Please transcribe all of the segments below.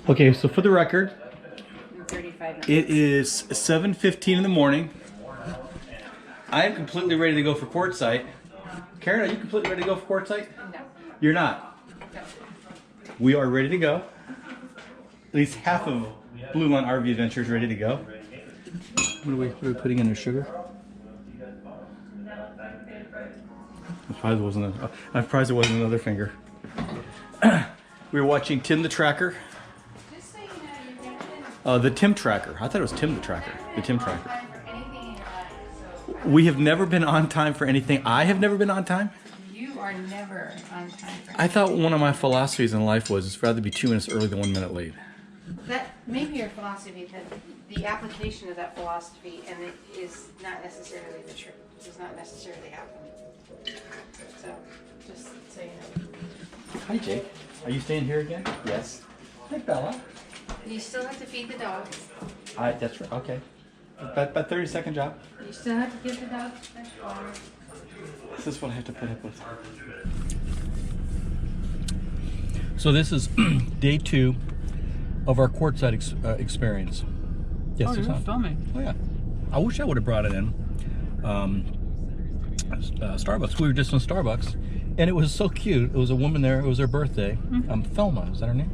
Okay, so for the record, 35 minutes. it is 7:15 in the morning. I am completely ready to go for Quartzsite. Karen, are you completely ready to go for Quartzsite? No. You're not. No. We are ready to go. At least half of Blue Line RV Adventure is ready to go. What are we putting in there? Sugar? I'm surprised it wasn't another finger. We were watching Tim the Tracker. Just so you know, you're The Tim Tracker. I thought it was Tim the Tracker. The Tim Tracker. time for anything in your life. So We have never been on time for anything. I have never been on time. you are never on time for anything. I thought one of my philosophies in life was it's rather be 2 minutes early than 1 minute late. That may be your philosophy, but the application of that philosophy and it is not necessarily the truth. It does not necessarily happen. So, just so you know. Hi, Jake. Are you staying here again? Yes. Hi, Bella. You still have to feed the dogs. That's right. Okay. About 30-second job. You still have to give the dogs fresh water. This is what I have to put up with. So this is day 2 of our Quartzsite experience. Yes, you're filming. Oh yeah. I wish I would have brought it in. Starbucks. We were just in Starbucks, and it was so cute. It was a woman there. It was her birthday. Thelma, is that her name?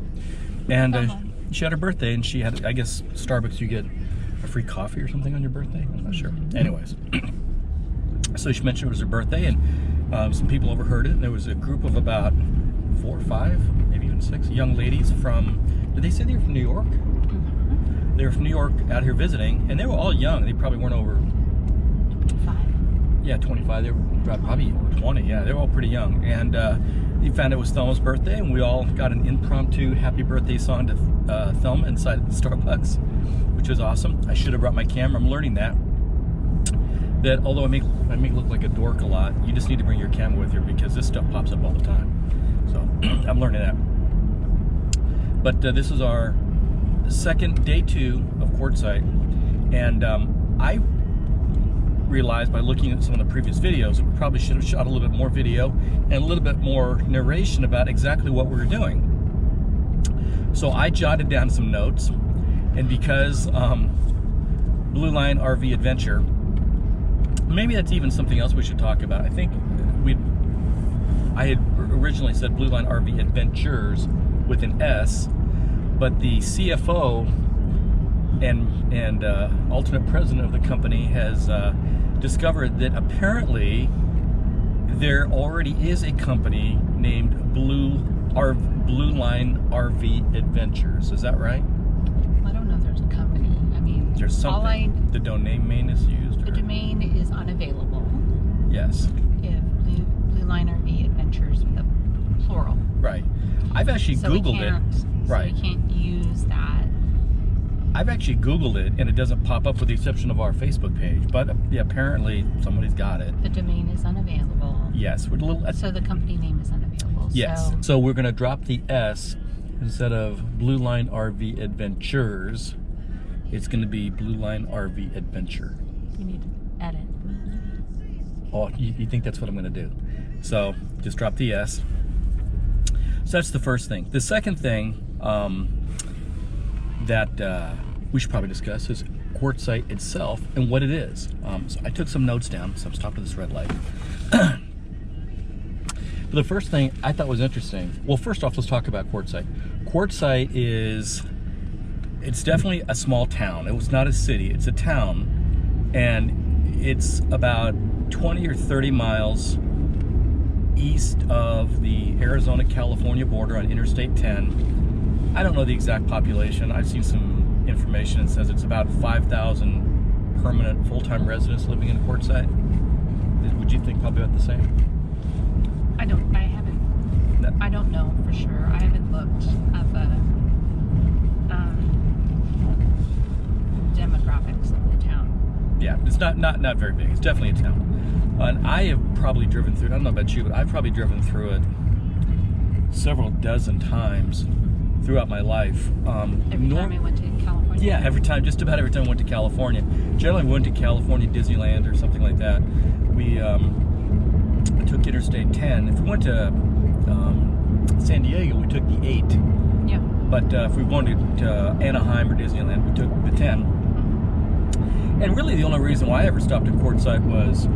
And she had her birthday, and she had, I guess, Starbucks. You get a free coffee or something on your birthday. I'm not sure. Anyways, so she mentioned it was her birthday, and some people overheard it. And there was a group of about 4 or 5, maybe even 6 young ladies from. Did they say they were from New York? They were from New York out here visiting, and they were all young. They probably weren't over 5. Yeah, 25. They were probably 20. Yeah, they were all pretty young. And he found it was Thelma's birthday, and we all got an impromptu happy birthday song to Thelma inside the Starbucks, which was awesome. I should have brought my camera. I'm learning that although I make look like a dork a lot, you just need to bring your camera with you because this stuff pops up all the time. So I'm learning that. But this is our second day 2 of Quartzsite, and I realized by looking at some of the previous videos that we probably should have shot a little bit more video and a little bit more narration about exactly what we were doing. So I jotted down some notes, and because Blue Line RV Adventure, maybe that's even something else we should talk about. I think I had originally said Blue Line RV Adventures with an S, but the CFO and alternate president of the company has discovered that apparently there already is a company named Blue Line RV Adventures. Is that right? I don't know if there's a company. I mean, There's something. The domain name is used. The domain is unavailable. Yes. If Blue Line RV Adventures with a plural. Right. I've actually Googled it. Right. So we can't use that. I've actually Googled it, and it doesn't pop up with the exception of our Facebook page. But yeah, apparently somebody's got it. The domain is unavailable. Yes, we're a little. So the company name is unavailable. Yes. So we're going to drop the S instead of Blue Line RV Adventures. It's going to be Blue Line RV Adventure. You need to edit. Oh, you think that's what I'm going to do? So just drop the S. So that's the first thing. The second thing that we should probably discuss is Quartzsite itself and what it is. So I took some notes down, so I'm stopping at this red light. But the first thing I thought was interesting, well, first off, let's talk about Quartzsite. Quartzsite it's definitely a small town. It was not a city, it's a town, and it's about 20 or 30 miles east of the Arizona-California border on Interstate 10. I don't know the exact population. I've seen some information that says it's about 5,000 permanent full-time residents living in Quartzsite. Would you think probably about the same? I don't know for sure. I haven't looked up demographics of the town. Yeah, it's not very big. It's definitely a town. And I have probably driven through it. I don't know about you, but I've probably driven through it several dozen times throughout my life. Every time I went to California? Yeah, just about every time I went to California. Generally, we went to California, Disneyland, or something like that. We took Interstate 10. If we went to San Diego, we took the 8. Yeah. But if we wanted to Anaheim or Disneyland, we took the 10. And really the only reason why I ever stopped at Quartzsite was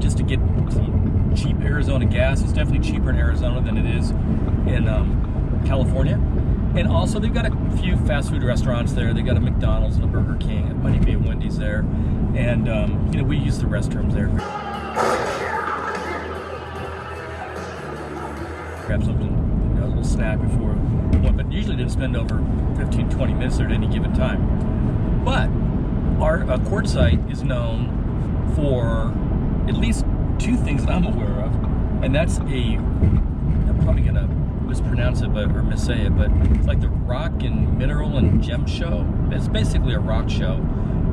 just to get some cheap Arizona gas. It's definitely cheaper in Arizona than it is in California. And also they've got a few fast food restaurants there. They got a McDonald's and a Burger King. It might be a Wendy's there. And you know, we use the restrooms there. Grab something, a little snack before we went, but usually didn't spend over 15-20 minutes there at any given time. But our Quartzsite is known for at least two things that I'm aware of, and that's I'm probably gonna mispronounce it or missay it, but it's like the Rock and Mineral and Gem Show. It's basically a rock show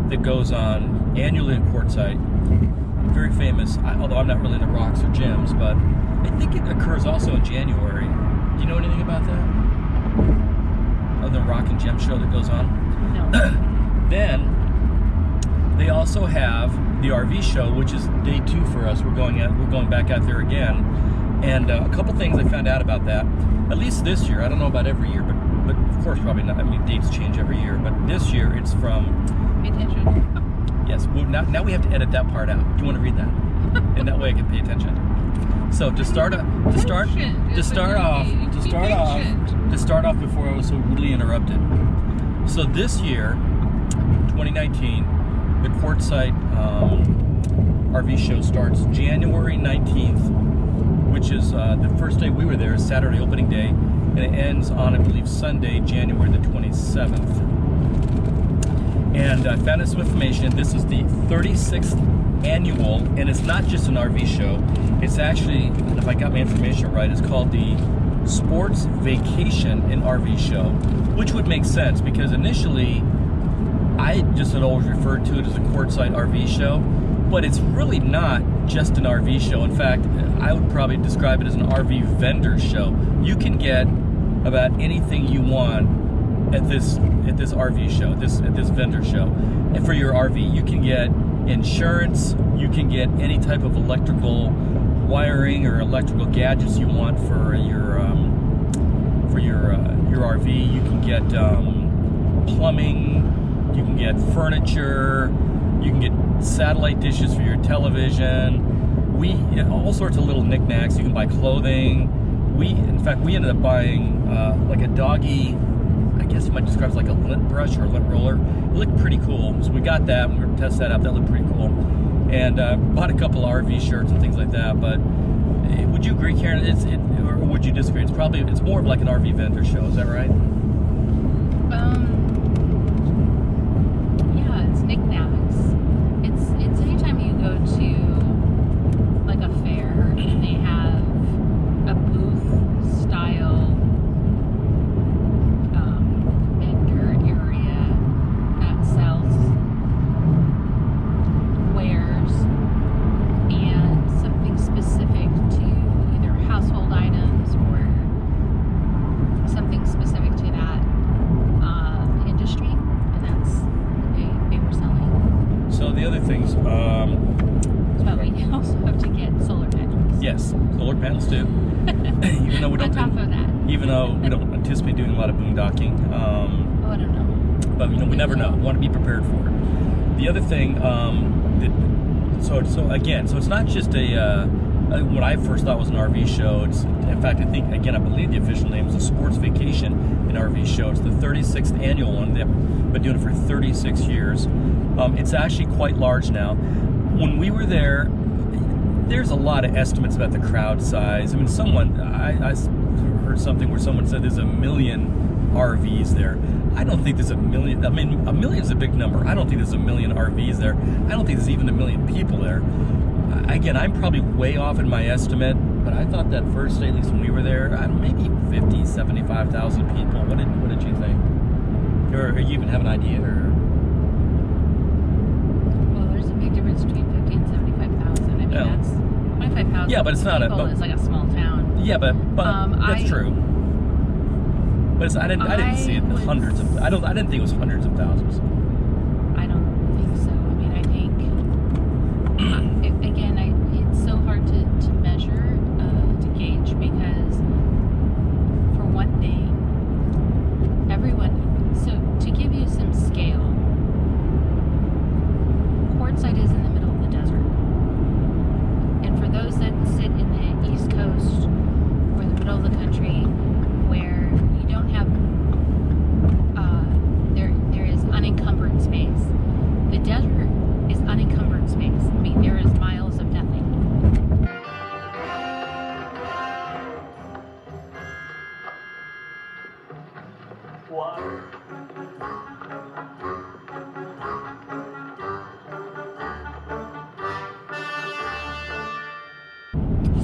that goes on annually in Quartzsite. Very famous, although I'm not really into rocks or gems, but I think it occurs also in January. Do you know anything about that? Of the Rock and Gem Show that goes on? No. Then they also have the RV show, which is day 2 for us. We're going back out there again. And a couple things I found out about that. At least this year, I don't know about every year, but of course probably not. I mean, dates change every year. But this year it's from. Pay attention. Yes. Well, now we have to edit that part out. Do you want to read that? And that way I can pay attention. So to start off before I was so rudely interrupted. So this year, 2019, the Quartzsite RV show starts January 19th, which is the first day we were there, is Saturday opening day, and it ends on, I believe, Sunday, January the 27th. And I found out some information. This is the 36th annual, and it's not just an RV show. It's actually, if I got my information right, it's called the Sports Vacation and RV Show, which would make sense because initially I just had always referred to it as a Quartzsite RV Show, but it's really not just an RV show. In fact, I would probably describe it as an RV vendor show. You can get about anything you want at this RV show, at this vendor show. And for your RV, you can get insurance, you can get any type of electrical wiring or electrical gadgets you want for your RV. You can get plumbing, you can get furniture, you can get satellite dishes for your television. All sorts of little knickknacks. You can buy clothing. In fact, we ended up buying like a doggy, I guess you might describe it as like a lint brush or a lint roller. It looked pretty cool. So we got that, and we were gonna test that out. That looked pretty cool. And bought a couple of RV shirts and things like that. But would you agree, Karen? Or would you disagree? It's more of like an RV vendor show. Is that right? Yeah, it's knickknacks. It's anytime you go to like a fair and they have a booth style vendor area that sells wares and something specific to either household items or something specific to that industry, and that's what they were selling. So the other things, But we also have to get solar panels. yes, solar panels too. Even though we don't, On top of that. even though we don't anticipate doing a lot of boondocking, Oh, I don't know. but we never know. We want to be prepared for it. The other thing, so it's not just what I first thought was an RV show. In fact, I believe the official name is a Sports Vacation and RV Show. It's the 36th annual one. They've been doing it for 36 years. It's actually quite large now. When we were there, there's a lot of estimates about the crowd size. I mean, I heard something where someone said there's 1 million RVs there. I don't think there's 1 million. I mean, 1 million is a big number. I don't think there's 1 million RVs there. I don't think there's even 1 million people there. Again, I'm probably way off in my estimate, but I thought that first day, at least when we were there, maybe 50, 75,000 people. What did you think? Or you even have an idea? Or? Well, there's a big difference between 50 and 75,000. I mean, that's 25,000. Yeah, but it's not it's like a small town. Yeah, but that's true. But I didn't see it in hundreds of. I didn't think it was hundreds of thousands. I don't think so. I mean, I think it's so hard to measure, to gauge, because for one thing, So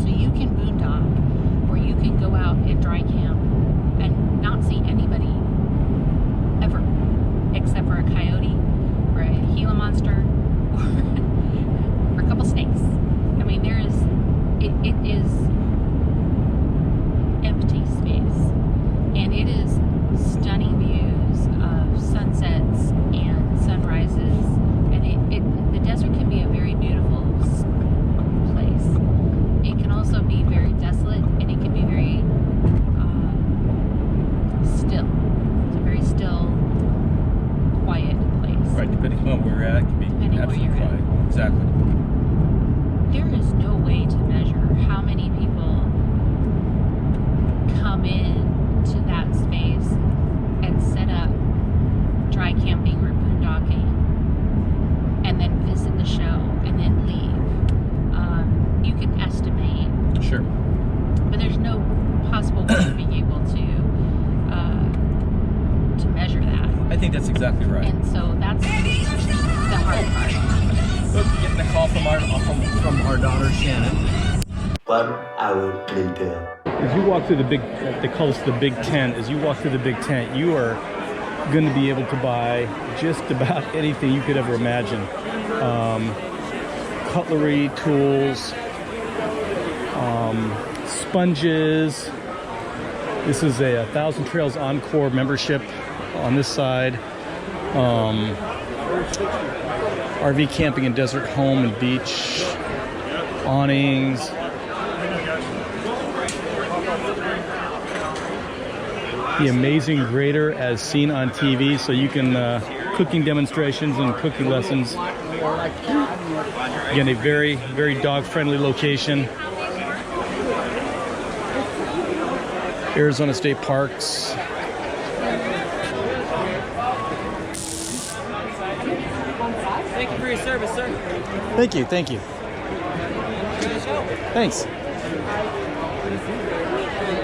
you can boondock, or you can go out and dry camp and not see anybody ever, except for a coyote or a Gila monster or a couple snakes. I mean, it is empty space, and it is stunning views of sunsets and sunrises, and the desert can be a very beautiful place. It can also be very desolate, and it can be very still. It's a very still, quiet place. Right, depending on where you're at, it can be Depending where absolutely you're at. quiet. Exactly. There is no way to measure how many people come in to that space and set up dry camping or boondocking and then visit the show and then leave. You can estimate, Sure. but there's no possible way of being able to measure that. I think that's exactly right. And so that's the hard part. Look, getting a call from our daughter Shannon. 1 hour later. As you walk through the big, they call this the big tent. As you walk through the big tent, you are going to be able to buy just about anything you could ever imagine. Cutlery, tools, sponges. This is a 1,000 Trails Encore membership on this side. RV camping and desert home and beach awnings. The amazing grater as seen on TV, so you can cooking demonstrations and cooking lessons. Again, a very, very dog-friendly location. Arizona State Parks. Thank you for your service, sir. Thank you, thank you. Thanks.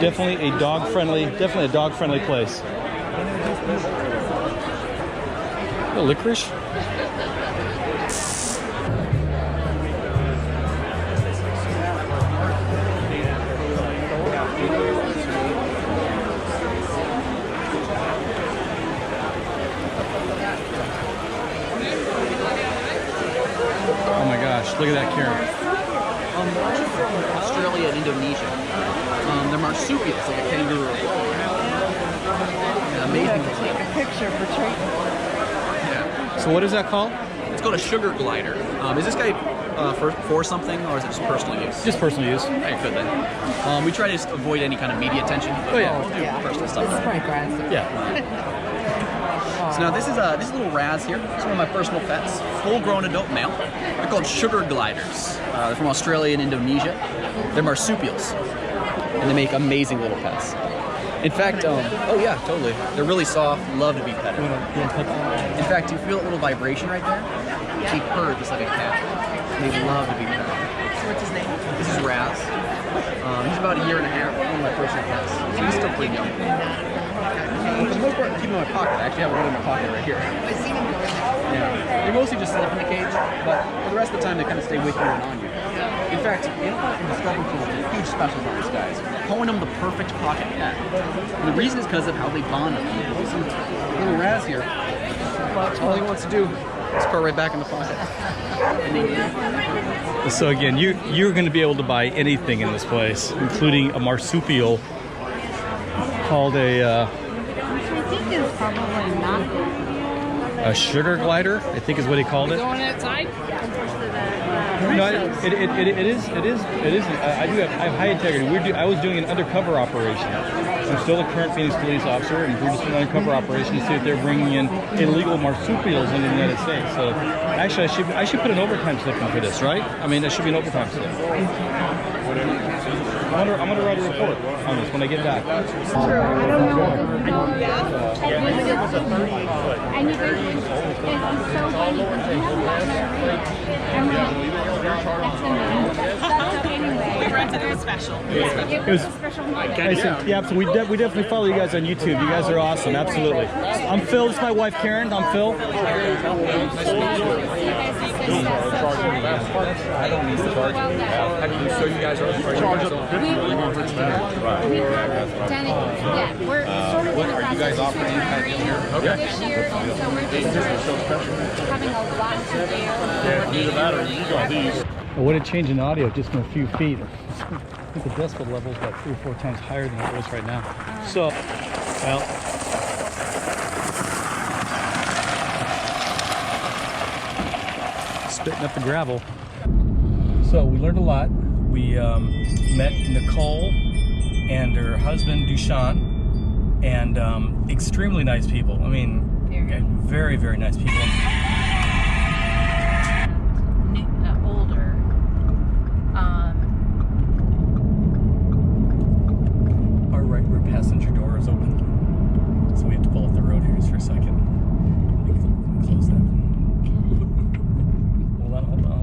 Definitely a dog-friendly place. Oh, licorice? Oh my gosh, look at that, Karen. Australia and Indonesia. They're marsupials, like a kangaroo. Yeah, amazing. Take a picture for treatment. Yeah. So what is that called? It's called a sugar glider. Is this guy for something, or is it just personal use? Just personal use. Okay, good then. We try to just avoid any kind of media attention. Oh yeah. We'll do personal stuff. This is my grandson. Yeah. So now this is a little Raz here. It's one of my personal pets, full-grown adult male. They're called sugar gliders. They're from Australia and Indonesia. They're marsupials, and they make amazing little pets. In fact, oh yeah, totally. They're really soft, love to be petted. In fact, you feel a little vibration right there? They purr just like a cat. They love to be petted. So what's his name? This is Raz. He's about a year and a half, one of my personal pets. So he's still pretty young. For the most part, I keep him in my pocket. I actually have one in my pocket right here. I seen him going there. Yeah. They mostly just sleep in the cage, but for the rest of the time they kind of stay with you and on you. In fact, in Discovery Pool, there's huge specials on these guys. Calling them the perfect pocket cat. And the reason is because of how they bond with people. See, little Raz here, all he wants to do is curl right back in the pocket. And they So again, you're going to be able to buy anything in this place, including a marsupial called a sugar glider, I think is what he called it. Going outside? No, it is. I have high integrity. I was doing an undercover operation. I'm still a current Phoenix police officer, and we're just doing an undercover operation to see if they're bringing in illegal marsupials into the United States. So actually, I should put an overtime slip in for this, right? I mean, there should be an overtime slip. I'm gonna write a report on this when I get back. And you guys, it's so funny because we have a lot of our rate. And we're like, that's anyway. It was special. It was a special moment. Yeah, so we definitely follow you guys on YouTube. You guys are awesome, absolutely. I'm Phil. This is my wife Karen. I'm Phil. So you guys are charged up. We haven't done it yet. We're sort of in the process of preparing this year, and so we're just having a lot to do. Yeah, either that or you got these. Well, what a change in audio just in a few feet. I think the decibel level is about 3 or 4 times higher than it was right now. So, well. Spitting up the gravel. So we learned a lot. We met Nicole and her husband Dushan, and extremely nice people. I mean, very, very nice people. Older. Our right rear passenger door is open, so we have to pull off the road here just for a second. Let me close that. Hold on.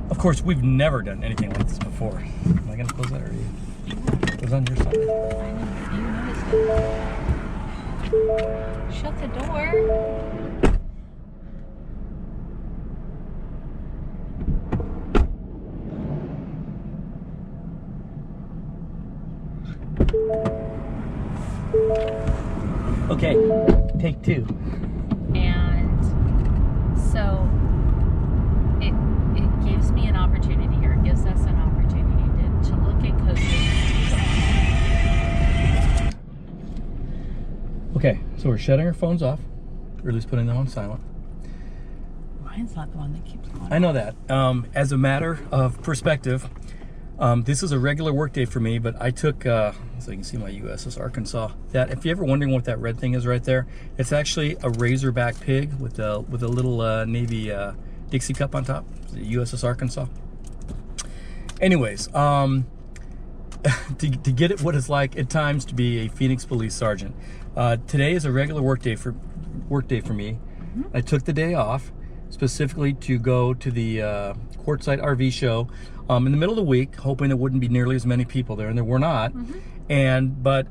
Of course, we've never done anything like this before. Am I gonna close that, or are you? It was on your side. I know, you noticed it. Shut the door. Okay, take 2. And so it gives me an opportunity, or it gives us an opportunity to look at coaching. Okay, so we're shutting our phones off, or at least putting them on silent. Mine's not the one that keeps going. I know that. As a matter of perspective, this is a regular work day for me, but I took, so you can see my USS Arkansas. That, if you're ever wondering what that red thing is right there, it's actually a Razorback pig with a little Navy Dixie cup on top. The USS Arkansas. Anyways, to get it what it's like at times to be a Phoenix police sergeant. Today is a regular work day for me. Mm-hmm. I took the day off specifically to go to the Quartzsite RV Show in the middle of the week, hoping there wouldn't be nearly as many people there, and there were not. Mm-hmm. But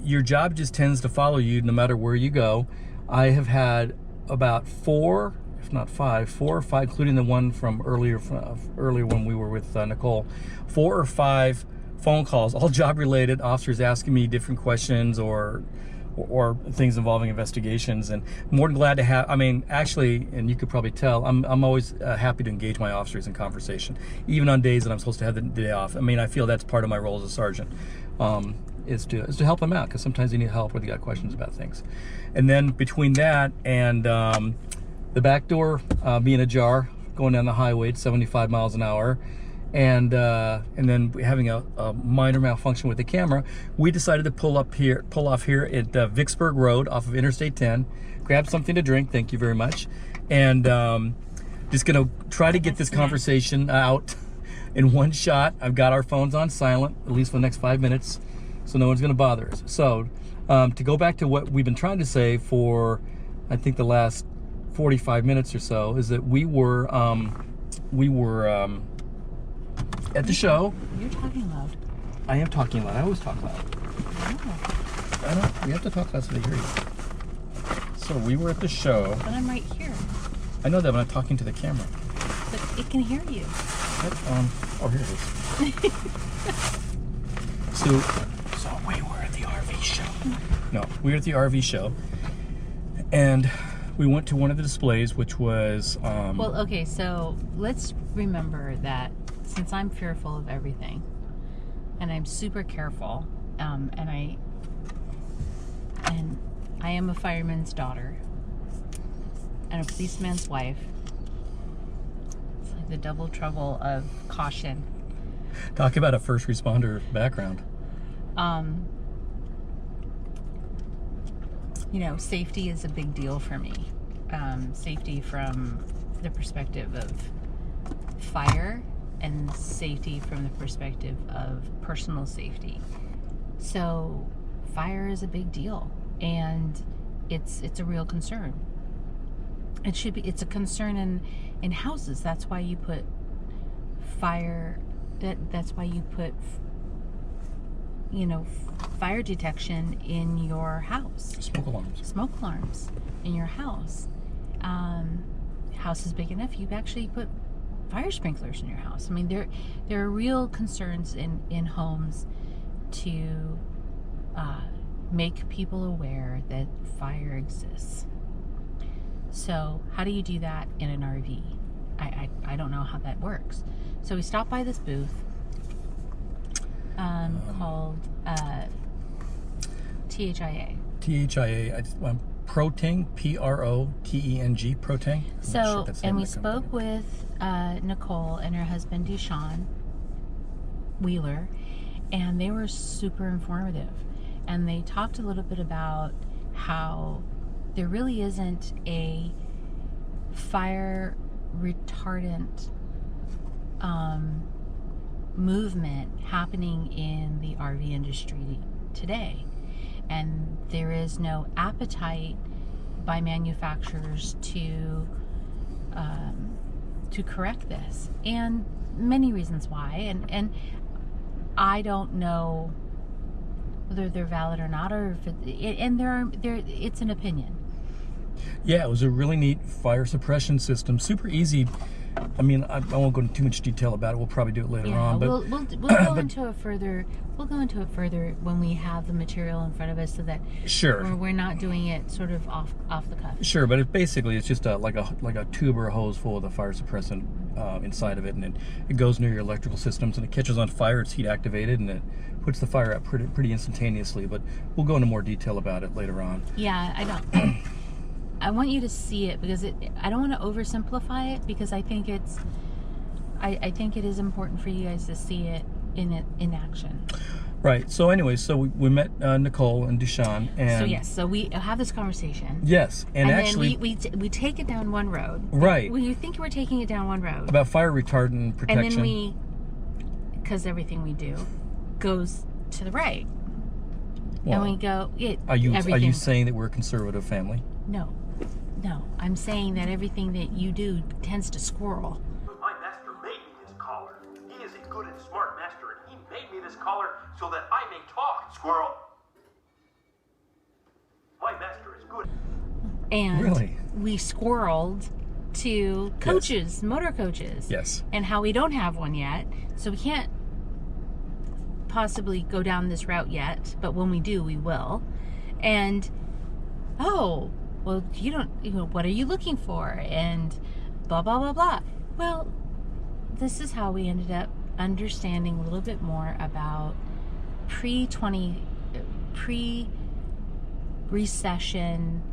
your job just tends to follow you no matter where you go. I have had about 4, if not 5, 4 or 5, including the one from earlier when we were with Nicole, 4 or 5 phone calls, all job related, officers asking me different questions or things involving investigations, and more than glad to have. I mean, actually, and you could probably tell, I'm always happy to engage my officers in conversation, even on days that I'm supposed to have the day off. I mean, I feel that's part of my role as a sergeant, is to help them out, because sometimes they need help or they got questions about things. And then between that and the back door being ajar, going down the highway at 75 miles an hour, and then having a minor malfunction with the camera, we decided to pull off here at Vicksburg Road off of Interstate 10, grab something to drink, thank you very much, and just gonna try to get this conversation out in one shot. I've got our phones on silent, at least for the next 5 minutes, so no one's gonna bother us. So to go back to what we've been trying to say for, I think, the last 45 minutes or so, is that we were at the show. You're talking loud. I am talking loud. I always talk loud. Oh. I know. We have to talk loud so they hear you. So we were at the show. But I'm right here. I know that, but I'm talking to the camera. But it can hear you. Oh, here it is. So we were at the RV show. No, we were at the RV show, and we went to one of the displays, which was well, okay, so let's remember that since I'm fearful of everything, and I'm super careful, and I am a fireman's daughter and a policeman's wife. It's like the double trouble of caution. Talk about a first responder background. You know, safety is a big deal for me. Safety from the perspective of fire, and safety from the perspective of personal safety. So fire is a big deal, and it's a real concern. It's a concern in houses. That's why you put fire. That's why you put, you know, fire detection in your house. Smoke alarms. Smoke alarms in your house. House is big enough, you actually put fire sprinklers in your house. I mean, there are real concerns in homes to make people aware that fire exists. So how do you do that in an RV? I don't know how that works. So we stopped by this booth called THIA. THIA. Proteng, Proteng, Proteng. So, and we spoke with Nicole and her husband Dushan Wheeler, and they were super informative. And they talked a little bit about how there really isn't a fire retardant movement happening in the RV industry today. And there is no appetite by manufacturers to correct this, and many reasons why. And I don't know whether they're valid or not, or if it's an opinion. Yeah, it was a really neat fire suppression system. Super easy. I mean, I won't go into too much detail about it. We'll probably do it later on. But we'll go into it further. We'll go into it further when we have the material in front of us, so that sure, we're not doing it sort of off the cuff. Sure, but it's just like a tube or a hose full of the fire suppressant inside of it, and it goes near your electrical systems, and it catches on fire. It's heat activated, and it puts the fire out pretty instantaneously. But we'll go into more detail about it later on. Yeah, I don't. I want you to see it, because I don't want to oversimplify it, because I think I think it is important for you guys to see it in action. Right. So anyway, we met Nicole and Dushan, and so we have this conversation. Yes, and actually then we take it down one road. Right. We think we're taking it down one road about fire retardant protection, and then because everything we do goes to the right, well, and we go. Are you saying that we're a conservative family? No, I'm saying that everything that you do tends to squirrel. My master made me this collar. He is a good and smart master, and he made me this collar so that I may talk, squirrel. My master is good. And really? We squirreled to coaches, yes. Motor coaches. Yes. And how we don't have one yet, so we can't possibly go down this route yet, but when we do, we will. And well, what are you looking for? And blah, blah, blah, blah. Well, this is how we ended up understanding a little bit more about pre-recession,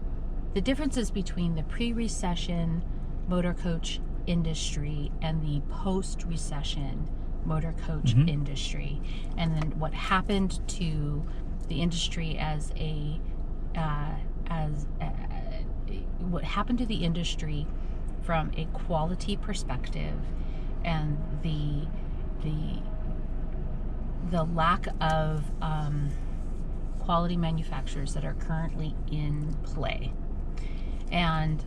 the differences between the pre-recession motor coach industry and the post-recession motor coach industry, and then what happened to the industry what happened to the industry from a quality perspective, and the lack of quality manufacturers that are currently in play, and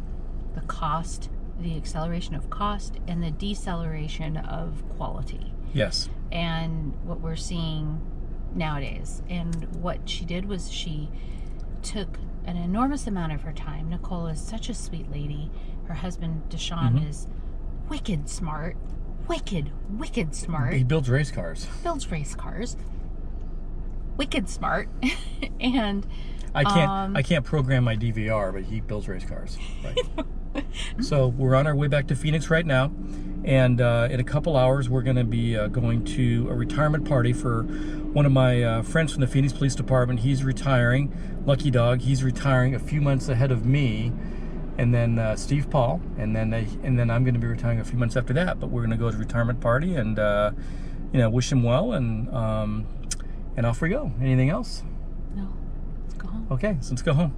the cost, the acceleration of cost, and the deceleration of quality. Yes. And what we're seeing nowadays. And what she did was she took an enormous amount of her time. Nicole is such a sweet lady. Her husband, Dushan, is wicked smart. Wicked smart. He builds race cars. Wicked smart. And I can't program my DVR, but he builds race cars. Right. So we're on our way back to Phoenix right now, and in a couple hours we're going to be going to a retirement party for one of my friends from the Phoenix Police Department. He's retiring, lucky dog. He's retiring a few months ahead of me, and then Steve Paul, and then I'm going to be retiring a few months after that. But we're going to go to a retirement party and wish him well, and off we go. Anything else? No, let's go home. Okay, so let's go home.